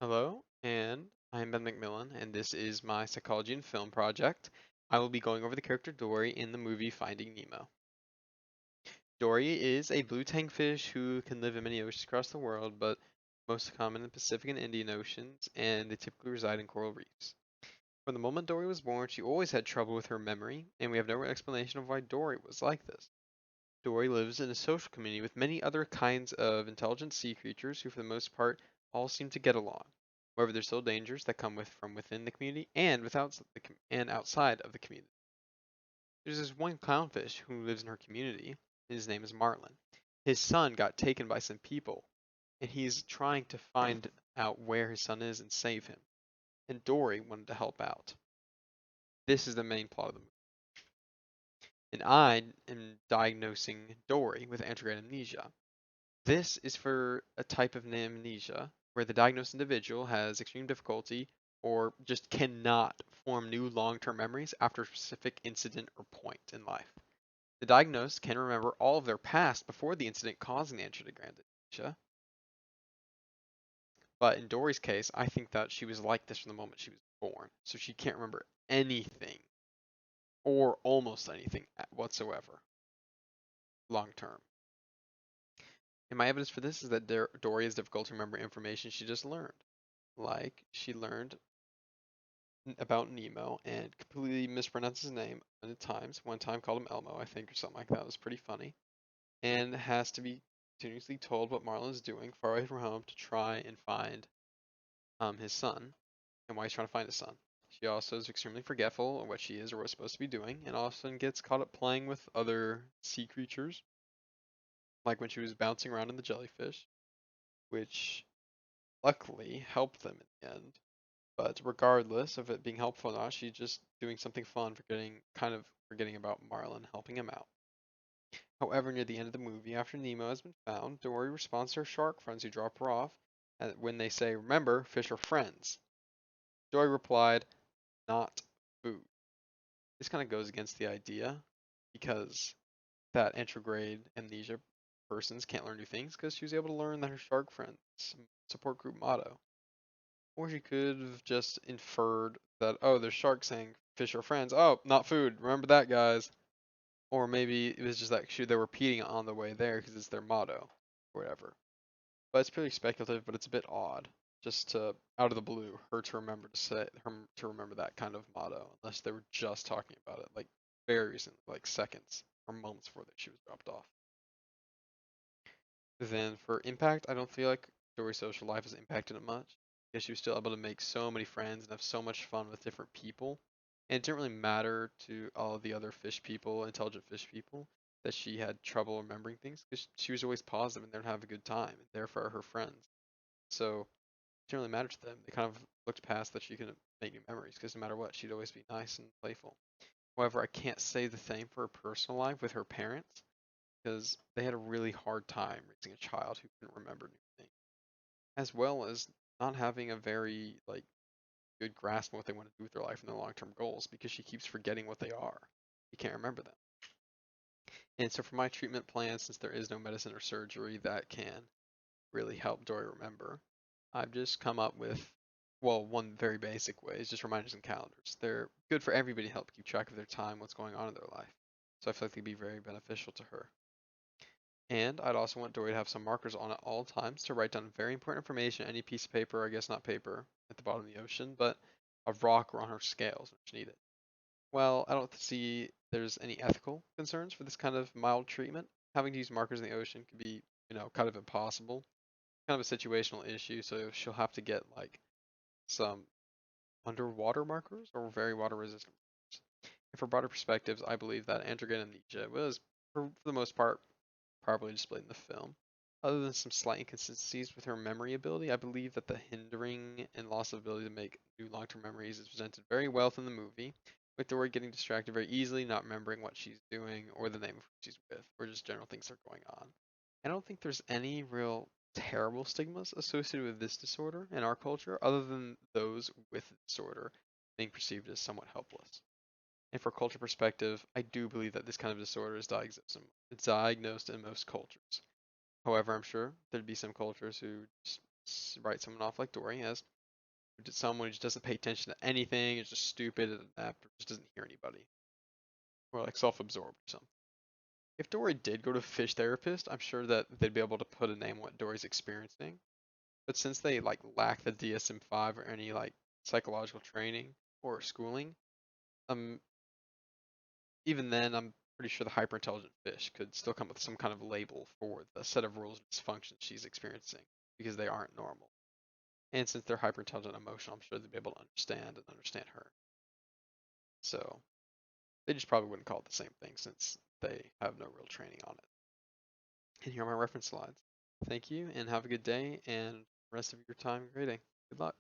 Hello, and I'm Ben McMillin, and this is my psychology and film project. I will be going over the character Dory in the movie Finding Nemo. Dory is a blue tankfish who can live in many oceans across the world, but most common in the Pacific and Indian Oceans, and they typically reside in coral reefs. From the moment Dory was born, she always had trouble with her memory, and we have no explanation of why Dory was like this. Dory lives in a social community with many other kinds of intelligent sea creatures who, for the most part, all seem to get along. However, there's still dangers that come with from within the community and and outside of the community. There's this one clownfish who lives in her community. His name is Marlin. His son got taken by some people, and he's trying to find out where his son is and save him. And Dory wanted to help out. This is the main plot of the movie. And I am diagnosing Dory with anterograde amnesia. This is for a type of amnesia where the diagnosed individual has extreme difficulty or just cannot form new long-term memories after a specific incident or point in life. The diagnosed can remember all of their past before the incident causing the anterograde amnesia, but in Dory's case, I think that she was like this from the moment she was born, so she can't remember anything or almost anything whatsoever long term. And my evidence for this is that Dory has difficulty remembering information she just learned. Like, she learned about Nemo and completely mispronounced his name at times. One time called him Elmo, I think, or something like that. It was pretty funny. And has to be continuously told what Marlin is doing far away from home to try and find his son and why he's trying to find his son. She also is extremely forgetful of what she is or what's supposed to be doing, and often gets caught up playing with other sea creatures, like when she was bouncing around in the jellyfish, which luckily helped them in the end. But regardless of it being helpful or not, she's just doing something fun, forgetting about Marlin helping him out. However, near the end of the movie, after Nemo has been found, Dory responds to her shark friends who drop her off when they say, "Remember, fish are friends." Dory replied, "Not food." This kind of goes against the idea because that anterograde amnesia persons can't learn new things because she was able to learn that her shark friends support group motto. Or she could have just inferred that, oh, there's sharks saying fish are friends. Oh, not food. Remember that, guys. Or maybe it was just that they're repeating it on the way there because it's their motto or whatever. But it's purely speculative, but it's a bit odd just to, out of the blue, her to remember to remember that kind of motto, unless they were just talking about it, like very recent, like seconds or moments before that she was dropped off. Then for impact, I don't feel like Dory's social life has impacted it much because she was still able to make so many friends and have so much fun with different people. And it didn't really matter to all of the other fish people, intelligent fish people, that she had trouble remembering things because she was always positive and there to have a good time and there for her friends. So it didn't really matter to them. They kind of looked past that she couldn't make new memories because no matter what, she'd always be nice and playful. However, I can't say the same for her personal life with her parents because they had a really hard time raising a child who couldn't remember new things, as well as not having a very good grasp on what they want to do with their life and their long-term goals because she keeps forgetting what they are. You can't remember them. And so for my treatment plan, since there is no medicine or surgery that can really help Dory remember, I've just come up with, well, one very basic way is just reminders and calendars. They're good for everybody to help keep track of their time, what's going on in their life. So I feel like they'd be very beneficial to her. And I'd also want Dory to have some markers on at all times to write down very important information, any piece of paper, I guess not paper, at the bottom of the ocean, but a rock or on her scales when she needed. Well, I don't see there's any ethical concerns for this kind of mild treatment. Having to use markers in the ocean could be, kind of impossible. Kind of a situational issue, so she'll have to get like some underwater markers or very water resistant. And for broader perspectives, I believe that androgen amnesia was, for the most part, properly displayed in the film. Other than some slight inconsistencies with her memory ability, I believe that the hindering and loss of ability to make new long-term memories is presented very well in the movie, with Dory getting distracted very easily, not remembering what she's doing or the name of who she's with, or just general things that are going on. I don't think there's any real terrible stigmas associated with this disorder in our culture, other than those with the disorder being perceived as somewhat helpless. And for culture perspective, I do believe that this kind of disorder is diagnosed in most cultures. However, I'm sure there'd be some cultures who just write someone off like Dory as someone who just doesn't pay attention to anything, is just stupid and inept, or just doesn't hear anybody, or like self-absorbed or something. If Dory did go to a fish therapist, I'm sure that they'd be able to put a name on what Dory's experiencing. But since they like lack the DSM-5 or any like psychological training or schooling, um, even then, I'm pretty sure the hyperintelligent fish could still come with some kind of label for the set of rules and dysfunctions she's experiencing because they aren't normal. And since they're hyperintelligent and emotional, I'm sure they'd be able to understand her. So they just probably wouldn't call it the same thing since they have no real training on it. And here are my reference slides. Thank you and have a good day and rest of your time grading. Good luck.